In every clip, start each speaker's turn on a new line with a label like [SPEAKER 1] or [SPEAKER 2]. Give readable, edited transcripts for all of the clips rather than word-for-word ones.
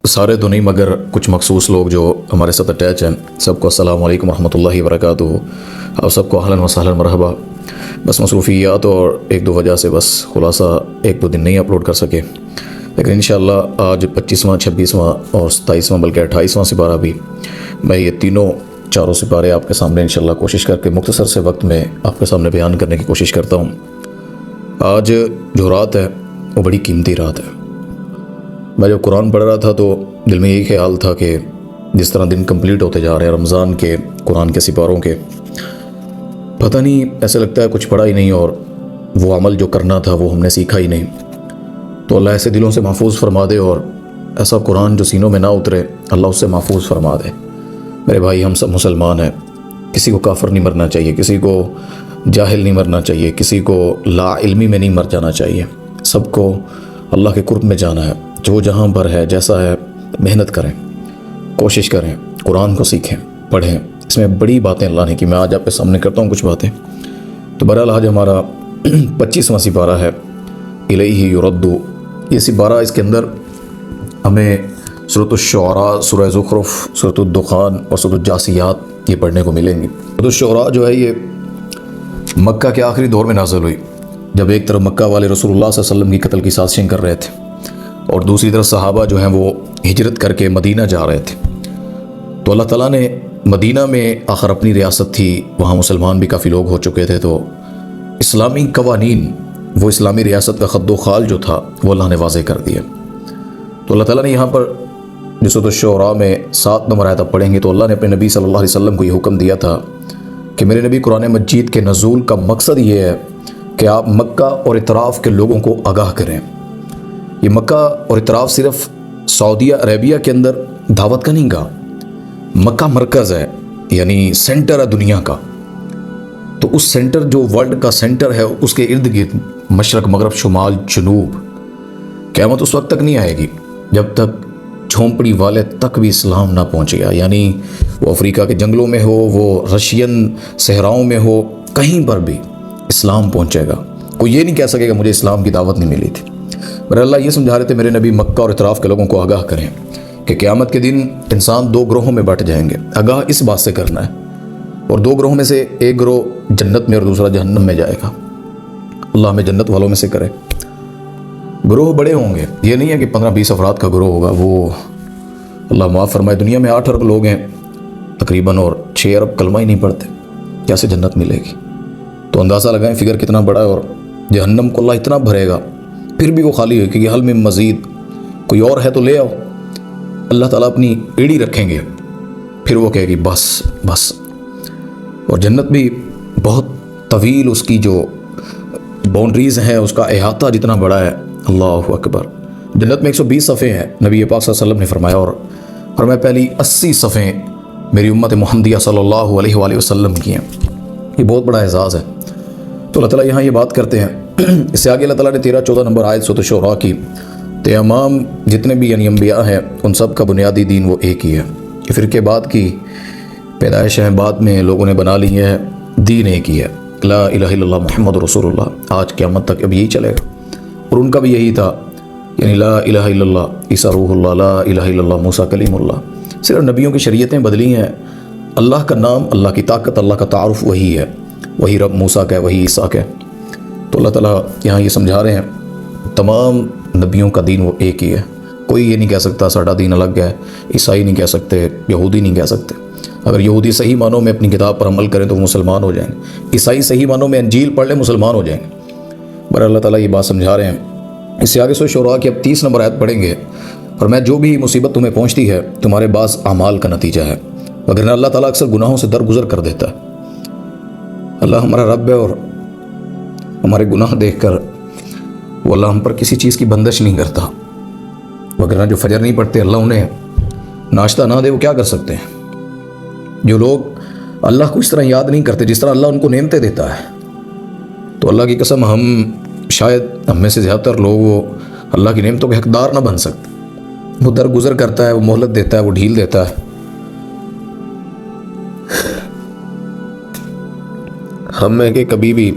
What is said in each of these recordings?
[SPEAKER 1] سارے تو نہیں مگر کچھ مخصوص لوگ جو ہمارے ساتھ اٹیچ ہیں، سب کو السلام علیکم ورحمۃ اللہ وبرکاتہ۔ آپ سب کو اہلاً و سہلاً مرحبا۔ بس مصروفیات اور ایک دو وجہ سے بس خلاصہ ایک دو دن نہیں اپلوڈ کر سکے، لیکن انشاءاللہ آج 25واں 26واں اور 27واں بلکہ 28واں سپارہ بھی میں یہ چاروں سپارے آپ کے سامنے انشاءاللہ کوشش کر کے مختصر سے وقت میں آپ کے سامنے بیان کرنے کی کوشش کرتا ہوں۔ آج جو رات ہے وہ بڑی قیمتی رات ہے۔ میں جب قرآن پڑھ رہا تھا تو دل میں یہی خیال تھا کہ جس طرح دن کمپلیٹ ہوتے جا رہے ہیں رمضان کے، قرآن کے سپاروں کے، پتہ نہیں ایسے لگتا ہے کچھ پڑھا ہی نہیں اور وہ عمل جو کرنا تھا وہ ہم نے سیکھا ہی نہیں۔ تو اللہ ایسے دلوں سے محفوظ فرما دے اور ایسا قرآن جو سینوں میں نہ اترے اللہ اس سے محفوظ فرما دے۔ میرے بھائی، ہم سب مسلمان ہیں، کسی کو کافر نہیں مرنا چاہیے، کسی کو جاہل نہیں مرنا چاہیے، کسی کو لا علمی میں نہیں مر جانا چاہیے۔ سب کو اللہ کے قرب میں جانا ہے۔ جو جہاں پر ہے جیسا ہے محنت کریں، کوشش کریں، قرآن کو سیکھیں، پڑھیں۔ اس میں بڑی باتیں اللہ نے کی، میں آج آپ کے سامنے کرتا ہوں کچھ باتیں۔ تو بہرحال آج ہمارا 25واں سپارہ ہے، الیہ یرد۔ یہ سپارہ، اس کے اندر ہمیں سورۃ الشعراء، سورہ زخرف، سورۃ الدخان اور سورۃ الجاثیات یہ پڑھنے کو ملیں گی۔ سورۃ الشعراء جو ہے یہ مکہ کے آخری دور میں نازل ہوئی، جب ایک طرف مکہ والے رسول اللہ صلی اللہ علیہ وسلم کی قتل کی سازشیں کر رہے تھے اور دوسری طرف صحابہ جو ہیں وہ ہجرت کر کے مدینہ جا رہے تھے۔ تو اللہ تعالیٰ نے مدینہ میں آخر اپنی ریاست تھی، وہاں مسلمان بھی کافی لوگ ہو چکے تھے، تو اسلامی قوانین، وہ اسلامی ریاست کا خد و خال جو تھا وہ اللہ نے واضح کر دیا۔ تو اللہ تعالیٰ نے یہاں پر جو سورۃ الشعراء میں 7 نمبر آیت آپ پڑھیں گے تو اللہ نے اپنے نبی صلی اللہ علیہ وسلم کو یہ حکم دیا تھا کہ میرے نبی، قرآن مجید کے نزول کا مقصد یہ ہے کہ آپ مکہ اور اطراف کے لوگوں کو آگاہ کریں۔ یہ مکہ اور اطراف صرف سعودیہ عربیہ کے اندر دعوت کا نہیں گا، مکہ مرکز ہے، یعنی سینٹر ہے دنیا کا۔ تو اس سینٹر، جو ورلڈ کا سینٹر ہے، اس کے ارد گرد مشرق مغرب شمال جنوب، قیامت اس وقت تک نہیں آئے گی جب تک جھونپڑی والے تک بھی اسلام نہ پہنچے گا، یعنی وہ افریقہ کے جنگلوں میں ہو، وہ رشین صحراؤں میں ہو، کہیں پر بھی اسلام پہنچے گا۔ کوئی یہ نہیں کہہ سکے گا مجھے اسلام کی دعوت نہیں ملی تھی۔ پر اللہ یہ سمجھا رہے تھے میرے نبی، مکہ اور اطراف کے لوگوں کو آگاہ کریں کہ قیامت کے دن انسان 2 گروہوں میں بٹ جائیں گے۔ آگاہ اس بات سے کرنا ہے، اور 2 گروہوں میں سے ایک گروہ جنت میں اور دوسرا جہنم میں جائے گا۔ اللہ ہمیں جنت والوں میں سے کرے۔ گروہ بڑے ہوں گے، یہ نہیں ہے کہ 15-20 افراد کا گروہ ہوگا۔ وہ اللہ معاف فرمائے، دنیا میں 8 ارب لوگ ہیں تقریباً اور 6 ارب کلمہ ہی نہیں پڑھتے، کیسے جنت ملے گی؟ تو اندازہ لگائیں فگر کتنا بڑا ہے۔ اور جہنم کو اللہ اتنا بھرے گا پھر بھی وہ خالی ہوئی کہ حل میں مزید کوئی اور ہے تو لے آؤ۔ اللہ تعالیٰ اپنی ایڑی رکھیں گے، پھر وہ کہے گی بس بس۔ اور جنت بھی بہت طویل، اس کی جو باؤنڈریز ہیں، اس کا احاطہ جتنا بڑا ہے، اللہ اکبر۔ جنت میں 120 صفحے ہیں، نبی پاک صلی اللہ علیہ وسلم نے فرمایا، اور میں پہلی 80 صفحے میری امت محمدیہ صلی اللہ علیہ وآلہ وسلم کی ہیں۔ یہ بہت بڑا اعزاز ہے۔ تو اللہ تعالیٰ یہاں یہ بات کرتے ہیں۔ اس سے آگے اللہ تعالیٰ نے 13-14 نمبر آیت سورۃ الشعراء کی، تمام جتنے بھی یعنی انبیاء ہیں ان سب کا بنیادی دین وہ ایک ہی ہے۔ یہ فرقے بعد کی پیدائش ہے، بعد میں لوگوں نے بنا لی ہے، دین ایک ہی ہے، لا الہ الا اللہ محمد رسول اللہ۔ آج قیامت تک اب یہی چلے گا، اور ان کا بھی یہی تھا، یعنی لا الہ الا اللہ عیسیٰ روح اللہ، لا الہ الا اللہ موسیٰ کلیم اللہ۔ صرف نبیوں کی شریعتیں بدلی ہیں، اللہ کا نام، اللہ کی طاقت، اللہ کا تعارف وہی ہے، وہی رب موسیٰ کا ہے، وہی عیسیٰ کا ہے۔ تو اللہ تعالیٰ یہاں یہ سمجھا رہے ہیں تمام نبیوں کا دین وہ ایک ہی ہے۔ کوئی یہ نہیں کہہ سکتا ساڈا دین الگ ہے، عیسائی نہیں کہہ سکتے، یہودی نہیں کہہ سکتے۔ اگر یہودی صحیح معنوں میں اپنی کتاب پر عمل کریں تو وہ مسلمان ہو جائیں گے، عیسائی صحیح معنوں میں انجیل پڑھ لیں مسلمان ہو جائیں گے۔ پر اللہ تعالیٰ یہ بات سمجھا رہے ہیں۔ اس سے آگے سورۃ الشعراء کی اب 30 نمبر آیت پڑھیں گے، اور میں جو بھی مصیبت تمہیں پہنچتی ہے تمہارے بعض اعمال کا نتیجہ ہے، وگرنہ اللہ تعالیٰ اکثر گناہوں سے درگزر کر دیتا ہے۔ اللہ ہمارا رب ہے، اور ہمارے گناہ دیکھ کر وہ اللہ ہم پر کسی چیز کی بندش نہیں کرتا، وگرنہ جو فجر نہیں پڑھتے اللہ انہیں ناشتہ نہ دے وہ کیا کر سکتے ہیں؟ جو لوگ اللہ کو اس طرح یاد نہیں کرتے جس طرح اللہ ان کو نعمتیں دیتا ہے، تو اللہ کی قسم ہم شاید ہم میں سے زیادہ تر لوگ وہ اللہ کی نعمتوں کے حقدار نہ بن سکتے۔ وہ درگزر کرتا ہے، وہ مہلت دیتا ہے، وہ ڈھیل دیتا ہے۔ ہم میں کہ کبھی بھی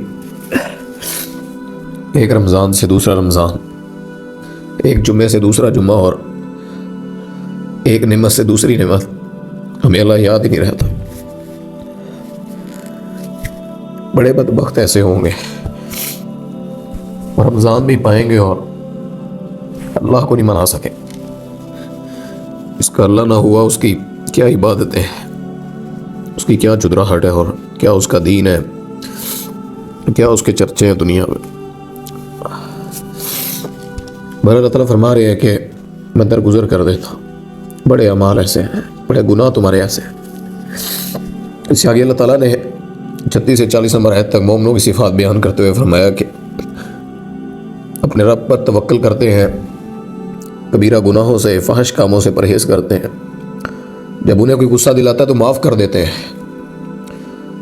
[SPEAKER 1] ایک رمضان سے دوسرا رمضان، ایک جمعے سے دوسرا جمعہ، اور ایک نعمت سے دوسری نعمت ہمیں اللہ یاد ہی نہیں رہتا. بڑے بدبخت ایسے ہوں گے رمضان بھی پائیں گے اور اللہ کو نہیں منا سکے. اس کا اللہ نہ ہوا اس کی کیا عبادتیں ہیں، اس کی کیا چدراہٹ ہے، اور کیا اس کا دین ہے، کیا اس کے چرچے ہیں دنیا میں. بہرحال اللہ تعالیٰ فرما رہے ہیں کہ میں درگزر کر دیتا ہوں. بڑے اعمال ایسے ہیں، بڑے گناہ تمہارے ایسے ہیں. اس سے آگے اللہ تعالیٰ نے 36 سے 40 نمبر آیت تک مومنوں کی صفات بیان کرتے ہوئے فرمایا کہ اپنے رب پر توکل کرتے ہیں، کبیرہ گناہوں سے، فحش کاموں سے پرہیز کرتے ہیں، جب انہیں کوئی غصہ دلاتا ہے تو معاف کر دیتے ہیں،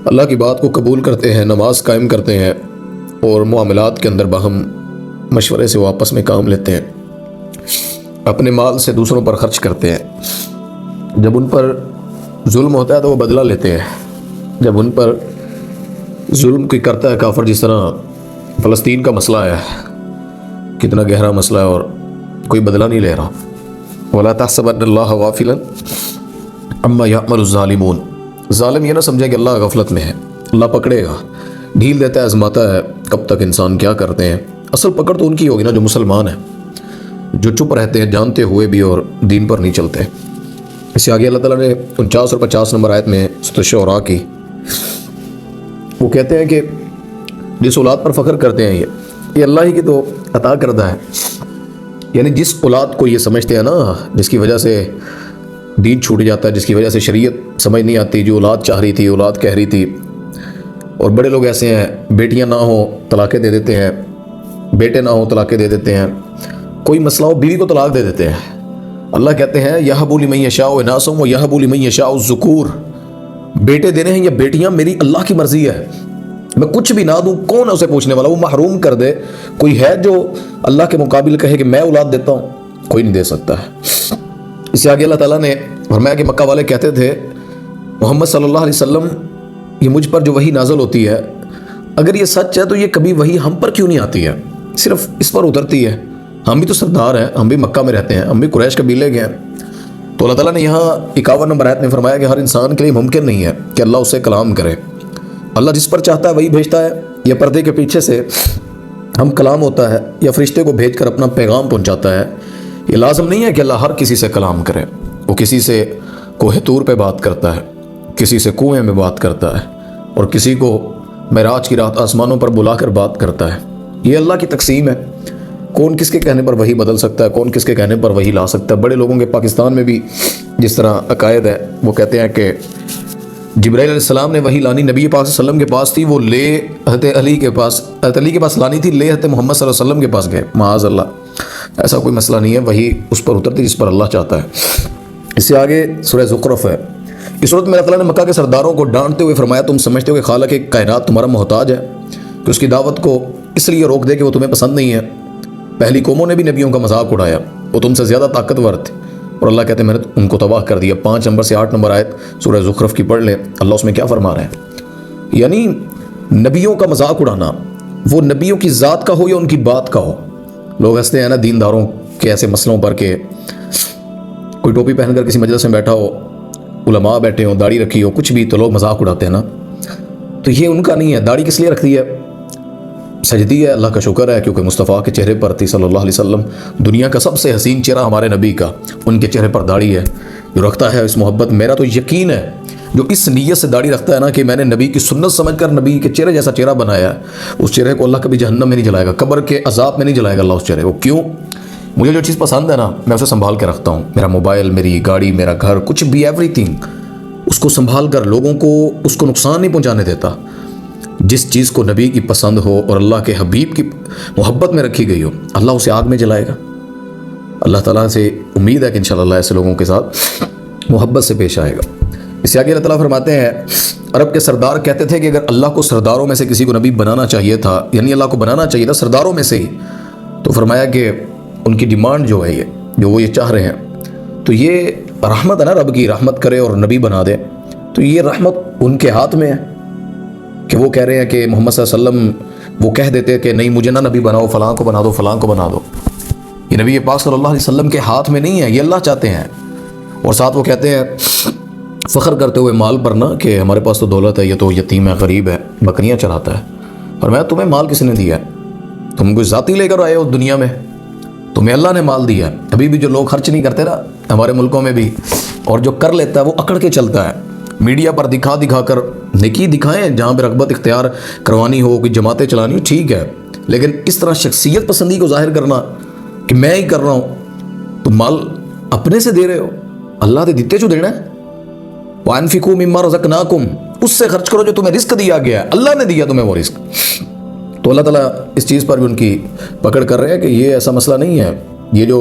[SPEAKER 1] اللہ کی بات کو قبول کرتے ہیں، نماز قائم کرتے ہیں، اور معاملات کے اندر باہم مشورے سے واپس میں کام لیتے ہیں، اپنے مال سے دوسروں پر خرچ کرتے ہیں، جب ان پر ظلم ہوتا ہے تو وہ بدلہ لیتے ہیں، جب ان پر ظلم کوئی کرتا ہے کافر، جس طرح فلسطین کا مسئلہ ہے، کتنا گہرا مسئلہ ہے اور کوئی بدلہ نہیں لے رہا. وَلَا تَحْسَبَنَّ اللَّهَ غَافِلًا عَمَّا يَعْمَلُ الظَّالِمُونَ. ظالم یہ نہ سمجھے کہ اللہ غفلت میں ہے، اللہ پکڑے گا، ڈھیل دیتا ہے، آزماتا ہے کب تک انسان کیا کرتے ہیں. اصل پکڑ تو ان کی ہوگی نا جو مسلمان ہیں، جو چپ رہتے ہیں جانتے ہوئے بھی اور دین پر نہیں چلتے. اس سے آگے اللہ تعالیٰ نے 49 اور 50 نمبر آیت میں سورۃ الشعراء کی وہ کہتے ہیں کہ جس اولاد پر فخر کرتے ہیں یہ اللہ ہی کی تو عطا کردہ ہے. یعنی جس اولاد کو یہ سمجھتے ہیں نا، جس کی وجہ سے دین چھوٹ جاتا ہے، جس کی وجہ سے شریعت سمجھ نہیں آتی، جو اولاد چاہ رہی تھی، اولاد کہہ رہی تھی. اور بڑے لوگ ایسے ہیں، بیٹیاں نہ ہوں طلاقیں دے دیتے ہیں، بیٹے نہ ہوں طلاقیں دے دیتے ہیں، کوئی مسئلہ ہو بیوی کو طلاق دے دیتے ہیں. اللہ کہتے ہیں یَہَبُ لِمَن یَشَاءُ اِنَاثًا وَیَہَبُ لِمَن یَشَاءُ الذُّکُورَ. بیٹے دینے ہیں یا بیٹیاں میری اللہ کی مرضی ہے، میں کچھ بھی نہ دوں، کون ہے اسے پوچھنے والا؟ وہ محروم کر دے. کوئی ہے جو اللہ کے مقابل کہے کہ میں اولاد دیتا ہوں؟ کوئی نہیں دے سکتا ہے. اس سے آگے اللہ تعالیٰ نے فرمایا کہ مکہ والے کہتے تھے محمد صلی اللہ علیہ وسلم یہ مجھ پر جو وحی نازل ہوتی ہے اگر یہ سچ ہے تو یہ کبھی وحی ہم پر کیوں نہیں آتی ہے، صرف اس پر اترتی ہے؟ ہم بھی تو سردار ہیں، ہم بھی مکہ میں رہتے ہیں، ہم بھی قریش قبیلے کے ہیں. تو اللہ تعالیٰ نے یہاں 51 نمبر آیت میں فرمایا کہ ہر انسان کے لیے ممکن نہیں ہے کہ اللہ اس سے کلام کرے. اللہ جس پر چاہتا ہے وہی بھیجتا ہے، یا پردے کے پیچھے سے ہم کلام ہوتا ہے، یا فرشتے کو بھیج کر اپنا پیغام پہنچاتا ہے. یہ لازم نہیں ہے کہ اللہ ہر کسی سے کلام کرے. وہ کسی سے کوہ طور پہ بات کرتا ہے، کسی سے کنویں میں بات کرتا ہے، اور کسی کو معراج کی رات آسمانوں پر بلا کر بات کرتا ہے. یہ اللہ کی تقسیم ہے. کون کس کے کہنے پر وہی بدل سکتا ہے، کون کس کے کہنے پر وہی لا سکتا ہے. بڑے لوگوں کے پاکستان میں بھی جس طرح عقائد ہے، وہ کہتے ہیں کہ جبرائیل علیہ السلام نے وہی لانی نبی پاک صلی اللہ علیہ وسلم کے پاس تھی، وہ لے حضرت علی کے پاس لانی تھی، لے حضرت محمد صلی اللہ علیہ وسلم کے پاس گئے. معاذ اللہ، ایسا کوئی مسئلہ نہیں ہے. وہی اس پر اترتی جس پر اللہ چاہتا ہے. اس سے آگے سورہ زخرف ہے. اس صورت میں اللہ تعالیٰ نے مکہ کے سرداروں کو ڈانٹتے ہوئے فرمایا تم سمجھتے ہو کہ خالق کائنات تمہارا محتاج ہے کہ اس کی دعوت کو اس لیے روک دے کہ وہ تمہیں پسند نہیں ہے. پہلی قوموں نے بھی نبیوں کا مذاق اڑایا، وہ تم سے زیادہ طاقتور تھے، اور اللہ کہتے ہیں میں نے ان کو تباہ کر دیا. 5 نمبر سے 8 نمبر آیت سورہ زخرف کی پڑھ لیں، اللہ اس میں کیا فرما رہے ہیں. یعنی نبیوں کا مذاق اڑانا، وہ نبیوں کی ذات کا ہو یا ان کی بات کا ہو. لوگ ہنستے ہیں نا دینداروں کے ایسے مسئلوں پر کہ کوئی ٹوپی پہن کر کسی مجلس میں بیٹھا ہو، علماء بیٹھے ہوں، داڑھی رکھی ہو، کچھ بھی، تو لوگ مذاق اڑاتے ہیں نا. تو یہ ان کا نہیں ہے. داڑھی کس لیے رکھتی ہے؟ سجدی ہے، اللہ کا شکر ہے، کیونکہ مصطفیٰ کے چہرے پر تھی صلی اللہ علیہ وسلم. دنیا کا سب سے حسین چہرہ ہمارے نبی کا، ان کے چہرے پر داڑھی ہے. جو رکھتا ہے اس محبت، میرا تو یقین ہے جو اس نیت سے داڑھی رکھتا ہے نا کہ میں نے نبی کی سنت سمجھ کر نبی کے چہرے جیسا چہرہ بنایا ہے، اس چہرے کو اللہ کبھی جہنم میں نہیں جلائے گا، قبر کے عذاب میں نہیں جلائے گا اللہ اس چہرے کو. کیوں؟ مجھے جو چیز پسند ہے نا میں اسے سنبھال کے رکھتا ہوں. میرا موبائل، میری گاڑی، میرا گھر، کچھ بھی، ایوری تھنگ، اس کو سنبھال کر لوگوں کو اس کو نقصان نہیں پہنچانے دیتا. جس چیز کو نبی کی پسند ہو اور اللہ کے حبیب کی محبت میں رکھی گئی ہو، اللہ اسے آگ میں جلائے گا. اللہ تعالیٰ سے امید ہے کہ انشاءاللہ اللہ ایسے لوگوں کے ساتھ محبت سے پیش آئے گا. اس سے آگے اللہ تعالیٰ فرماتے ہیں عرب کے سردار کہتے تھے کہ اگر اللہ کو سرداروں میں سے کسی کو نبی بنانا چاہیے تھا، یعنی اللہ کو بنانا چاہیے تھا سرداروں میں سے ہی، تو فرمایا کہ ان کی ڈیمانڈ جو ہے جو وہ یہ چاہ رہے ہیں، تو یہ رحمت ہے نا، رب کی رحمت کرے اور نبی بنا دے، تو یہ رحمت ان کے ہاتھ میں ہے کہ وہ کہہ رہے ہیں کہ محمد صلی اللہ علیہ وسلم وہ کہہ دیتے کہ نہیں مجھے نہ نبی بناؤ، فلاں کو بنا دو، فلاں کو بنا دو. یہ نبی پاک صلی اللہ علیہ وسلم کے ہاتھ میں نہیں ہے، یہ اللہ چاہتے ہیں. اور ساتھ وہ کہتے ہیں فخر کرتے ہوئے مال پر نا کہ ہمارے پاس تو دولت ہے، یہ تو یتیم ہے، غریب ہے، بکریاں چراتا ہے۔ اور میں تمہیں مال کس نے دیا ہے؟ تم کوئی ذاتی لے کر آئے ہو دنیا میں؟ تمہیں اللہ نے مال دیا ہے۔ ابھی بھی جو لوگ خرچ نہیں کرتے نا ہمارے ملکوں میں بھی، اور جو کر لیتا ہے وہ اکڑ کے چلتا ہے، میڈیا پر دکھا دکھا کر نیکی دکھائیں، جہاں پہ رغبت اختیار کروانی ہو، کوئی جماعتیں چلانی ہو، ٹھیک ہے، لیکن اس طرح شخصیت پسندی کو ظاہر کرنا کہ میں ہی کر رہا ہوں، تو مال اپنے سے دے رہے ہو، اللہ نے دیتے جو دینا ہے۔ وَأَنفِقُوا مِمَّا رَزَقْنَاكُمْ، اس سے خرچ کرو جو تمہیں رزق دیا گیا ہے، اللہ نے دیا تمہیں وہ رزق۔ تو اللہ تعالیٰ اس چیز پر بھی ان کی پکڑ کر رہے ہیں کہ یہ ایسا مسئلہ نہیں ہے، یہ جو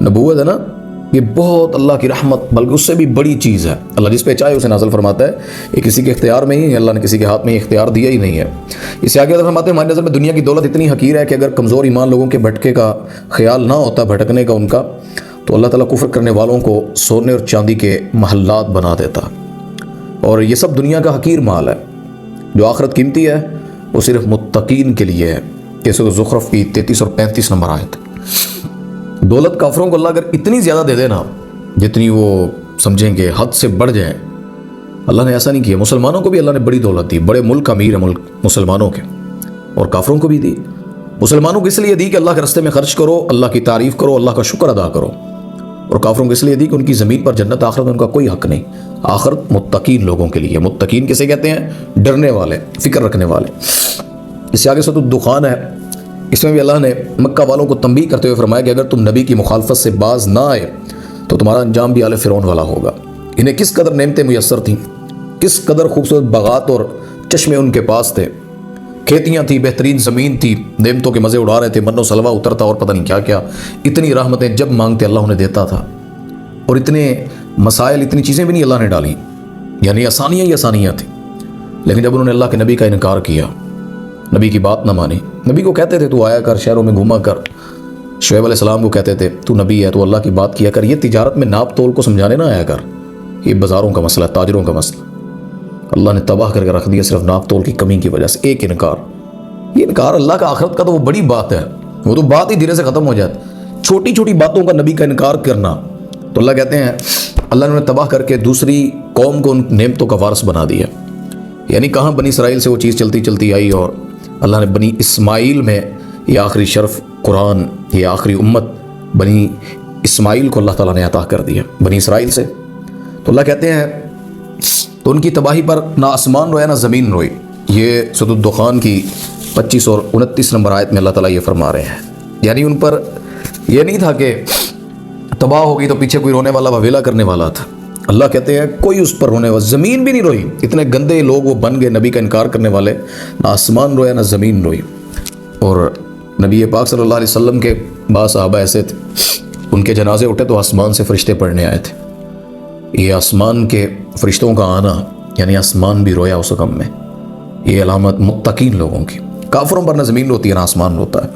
[SPEAKER 1] نبوت ہے نا یہ بہت اللہ کی رحمت بلکہ اس سے بھی بڑی چیز ہے، اللہ جس پہ چاہے اسے نازل فرماتا ہے، یہ کسی کے اختیار میں ہی ہے، اللہ نے کسی کے ہاتھ میں یہ اختیار دیا ہی نہیں ہے۔ اس سے آگے فرماتے ہیں ہماری نظر میں دنیا کی دولت اتنی حقیر ہے کہ اگر کمزور ایمان لوگوں کے بھٹکے کا خیال نہ ہوتا، بھٹکنے کا ان کا، تو اللہ تعالیٰ کفر کرنے والوں کو سونے اور چاندی کے محلات بنا دیتا، اور یہ سب دنیا کا حقیر مال ہے۔ جو آخرت قیمتی ہے وہ صرف متقین کے لیے ہے، جیسے زخرف کی 33 اور 35 نمبر آیت۔ دولت کافروں کو اللہ اگر اتنی زیادہ دے دینا جتنی وہ سمجھیں گے حد سے بڑھ جائیں، اللہ نے ایسا نہیں کیا۔ مسلمانوں کو بھی اللہ نے بڑی دولت دی، بڑے ملک امیر ہیں ملک مسلمانوں کے، اور کافروں کو بھی دی۔ مسلمانوں کو اس لیے دی کہ اللہ کے راستے میں خرچ کرو، اللہ کی تعریف کرو، اللہ کا شکر ادا کرو، اور کافروں کو اس لیے دی کہ ان کی زمین پر جنت آخرت میں ان کا کوئی حق نہیں، آخرت متقین لوگوں کے لیے۔ متقین کسے کہتے ہیں؟ ڈرنے والے، فکر رکھنے والے۔ اس سے آگے سورۃ الدخان ہے، اس میں بھی اللہ نے مکہ والوں کو تنبیہ کرتے ہوئے فرمایا کہ اگر تم نبی کی مخالفت سے باز نہ آئے تو تمہارا انجام بھی آل فرعون والا ہوگا۔ انہیں کس قدر نعمتیں میسر تھیں، کس قدر خوبصورت باغات اور چشمے ان کے پاس تھے، کھیتیاں تھیں، بہترین زمین تھی، نعمتوں کے مزے اڑا رہے تھے، من و سلوہ اترتا اور پتہ نہیں کیا کیا، اتنی رحمتیں جب مانگتے اللہ انہیں دیتا تھا، اور اتنے مسائل، اتنی چیزیں بھی نہیں اللہ نے ڈالی، یعنی آسانیاں ہی آسانیاں تھیں۔ لیکن جب انہوں نے اللہ کے نبی کا انکار کیا، نبی کی بات نہ مانی، نبی کو کہتے تھے تو آیا کر، شہروں میں گھوما کر، شعیب علیہ السلام کو کہتے تھے تو نبی ہے تو اللہ کی بات کیا کر، یہ تجارت میں ناپ تول کو سمجھانے نہ آیا کر، یہ بازاروں کا مسئلہ ہے، تاجروں کا مسئلہ۔ اللہ نے تباہ کر کے رکھ دیا صرف ناپ تول کی کمی کی وجہ سے، ایک انکار۔ یہ انکار اللہ کا آخرت کا تو وہ بڑی بات ہے، وہ تو بات ہی دھیرے سے ختم ہو جاتی، چھوٹی چھوٹی باتوں کا نبی کا انکار کرنا، تو اللہ کہتے ہیں اللہ نے انہیں تباہ کر کے دوسری قوم کو ان نعمتوں کا وارث بنا دیا۔ یعنی کہاں بنی اسرائیل سے وہ چیز چلتی چلتی آئی، اور اللہ نے بنی اسماعیل میں یہ آخری شرف قرآن، یہ آخری امت بنی اسماعیل کو اللہ تعالیٰ نے عطا کر دیا بنی اسرائیل سے۔ تو اللہ کہتے ہیں تو ان کی تباہی پر نہ آسمان رویا نہ زمین روئی۔ یہ سورۃ الدخان کی 25 اور 29 نمبر آیت میں اللہ تعالیٰ یہ فرما رہے ہیں، یعنی ان پر یہ نہیں تھا کہ تباہ ہو گئی تو پیچھے کوئی رونے والا وویلا کرنے والا تھا۔ اللہ کہتے ہیں کوئی اس پر رونے والا، زمین بھی نہیں روئی، اتنے گندے لوگ وہ بن گئے نبی کا انکار کرنے والے، نہ آسمان رویا نہ زمین روئی۔ اور نبی پاک صلی اللہ علیہ وسلم کے بعض صحابہ ایسے تھے، ان کے جنازے اٹھے تو آسمان سے فرشتے پڑھنے آئے تھے۔ یہ آسمان کے فرشتوں کا آنا، یعنی آسمان بھی رویا اس غم میں، یہ علامت متقین لوگوں کی۔ کافروں پر نہ زمین روتی ہے نہ آسمان روتا ہے۔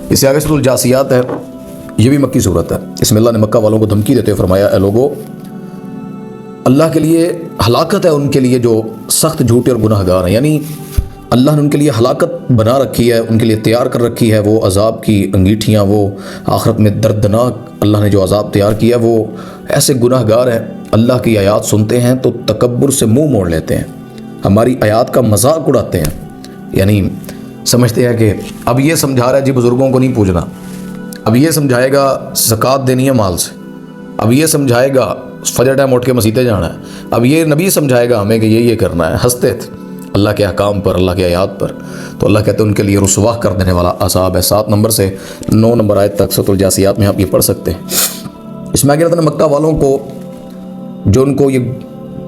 [SPEAKER 1] اس سے آگے سورۃ الجاثیات ہے، یہ بھی مکی صورت ہے، اس میں اللہ نے مکہ والوں کو دھمکی دیتے ہوئے فرمایا اے لوگو، اللہ کے لیے ہلاکت ہے ان کے لیے جو سخت جھوٹے اور گناہ گار ہیں، یعنی اللہ نے ان کے لیے ہلاکت بنا رکھی ہے، ان کے لیے تیار کر رکھی ہے وہ عذاب کی انگیٹھیاں، وہ آخرت میں دردناک اللہ نے جو عذاب تیار کیا، وہ ایسے گناہ گار ہیں اللہ کی آیات سنتے ہیں تو تکبر سے منہ موڑ لیتے ہیں، ہماری آیات کا مذاق اڑاتے ہیں، یعنی سمجھتے ہیں کہ اب یہ سمجھا رہا ہے جی بزرگوں کو نہیں پوجنا، اب یہ سمجھائے گا زکوٰۃ دینی ہے مال سے، اب یہ سمجھائے گا فجر ٹائم اٹھ کے مسجدیں جانا ہے، اب یہ نبی سمجھائے گا ہمیں کہ یہ کرنا ہے۔ ہنستے تھے اللہ کے احکام پر، اللہ کے آیات پر، تو اللہ کہتے ہیں ان کے لیے رسوا کر دینے والا عذاب ہے۔ 7 نمبر سے 9 نمبر آیت تک سورۃ الجاثیات میں آپ یہ پڑھ سکتے ہیں۔ اس میں آگے مکہ والوں کو جو ان کو یہ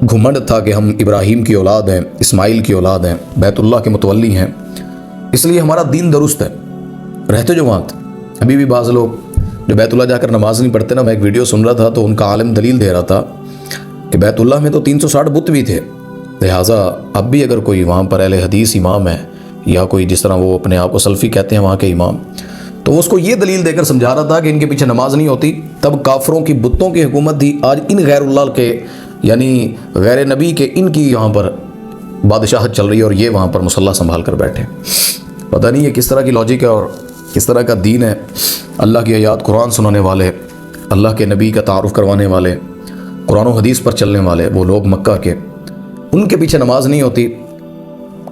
[SPEAKER 1] گھمنڈ تھا کہ ہم ابراہیم کی اولاد ہیں، اسماعیل کی اولاد ہیں، بیت اللہ کے متولی ہیں، اس لیے ہمارا دین درست ہے، رہتے جو وہاں تھے۔ ابھی بھی بعض لوگ جو بیت اللہ جا کر نماز نہیں پڑھتے نا، میں ایک ویڈیو سن رہا تھا تو ان کا عالم دلیل دے رہا تھا کہ بیت اللہ میں تو 360 بت بھی تھے، لہٰذا اب بھی اگر کوئی وہاں پر اہل حدیث امام ہے یا کوئی جس طرح وہ اپنے آپ کو سلفی کہتے ہیں وہاں کے امام، تو وہ اس کو یہ دلیل دے کر سمجھا رہا تھا کہ ان کے پیچھے نماز نہیں ہوتی، تب کافروں کی بتوں کی حکومت تھی، آج ان غیر اللہ کے یعنی غیر نبی کے ان کی یہاں پر بادشاہت چل رہی ہے اور یہ وہاں پر مصلی سنبھال کر بیٹھے۔ پتہ نہیں یہ کس طرح کی لاجک ہے اور کس طرح کا دین ہے۔ اللہ کی آیات قرآن سنانے والے، اللہ کے نبی کا تعارف کروانے والے، قرآن و حدیث پر چلنے والے وہ لوگ مکہ کے، ان کے پیچھے نماز نہیں ہوتی،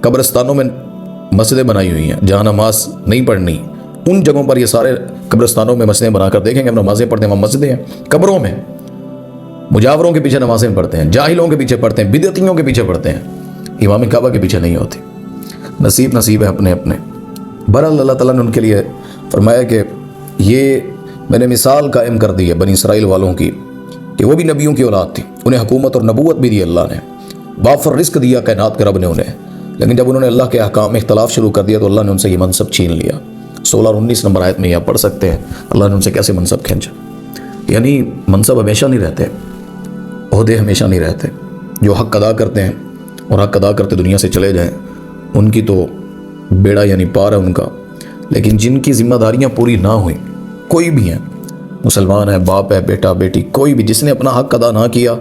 [SPEAKER 1] قبرستانوں میں مسجدیں بنائی ہوئی ہیں جہاں نماز نہیں پڑھنی، ان جگہوں پر یہ سارے قبرستانوں میں مسجدیں بنا کر دیکھیں گے ہم نمازیں پڑھتے ہیں، وہاں مسجدیں ہیں، قبروں میں مجاوروں کے پیچھے نمازیں پڑھتے ہیں، جاہلوں کے پیچھے پڑھتے ہیں، بدعتیوں کے پیچھے پڑھتے ہیں، امام کعبہ کے پیچھے نہیں ہوتی۔ نصیب ہے اپنے اپنے۔ بہرحال اللہ تعالیٰ نے ان کے لیے فرمایا کہ یہ میں نے مثال قائم کر دی ہے بنی اسرائیل والوں کی کہ وہ بھی نبیوں کی اولاد تھی، انہیں حکومت اور نبوت بھی دی اللہ نے، وافر رزق دیا کائنات کے رب نے انہیں، لیکن جب انہوں نے اللہ کے احکام میں اختلاف شروع کر دیا تو اللہ نے ان سے یہ منصب چھین لیا۔ 16 اور 19 نمبر آیت میں یہ آپ پڑھ سکتے ہیں اللہ نے ان سے کیسے منصب کھینچا۔ یعنی منصب ہمیشہ نہیں رہتے، عہدے ہمیشہ نہیں رہتے۔ جو حق ادا کرتے ہیں اور حق ادا کرتے دنیا سے چلے جائیں ان کی تو بیڑا یعنی پار ہے ان کا، لیکن جن کی ذمہ داریاں پوری نہ ہوئیں، کوئی بھی ہیں، مسلمان ہے، باپ ہے، بیٹا بیٹی، کوئی بھی جس نے اپنا حق ادا نہ کیا،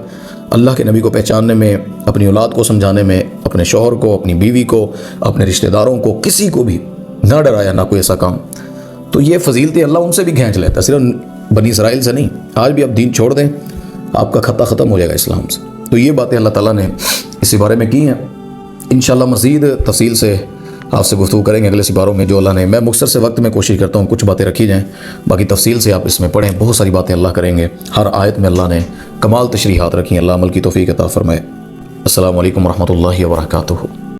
[SPEAKER 1] اللہ کے نبی کو پہچاننے میں، اپنی اولاد کو سمجھانے میں، اپنے شوہر کو، اپنی بیوی کو، اپنے رشتہ داروں کو، کسی کو بھی نہ ڈرایا، نہ کوئی ایسا کام، تو یہ فضیلتیں اللہ ان سے بھی کھینچ لیتا ہے، صرف بنی اسرائیل سے نہیں۔ آج بھی آپ دین چھوڑ دیں آپ کا خطہ ختم ہو جائے گا اسلام سے۔ تو یہ باتیں اللہ تعالیٰ نے اسی بارے میں کی ہیں۔ انشاءاللہ مزید تفصیل سے آپ سے گفتگو کریں گے اگلے سپاروں میں جو اللہ نے، میں مختصر سے وقت میں کوشش کرتا ہوں کچھ باتیں رکھی جائیں، باقی تفصیل سے آپ اس میں پڑھیں، بہت ساری باتیں اللہ کریں گے، ہر آیت میں اللہ نے کمال تشریحات رکھی ہیں، اللہ عمل کی توفیق عطا فرمائے۔ السلام علیکم ورحمۃ اللہ وبرکاتہ۔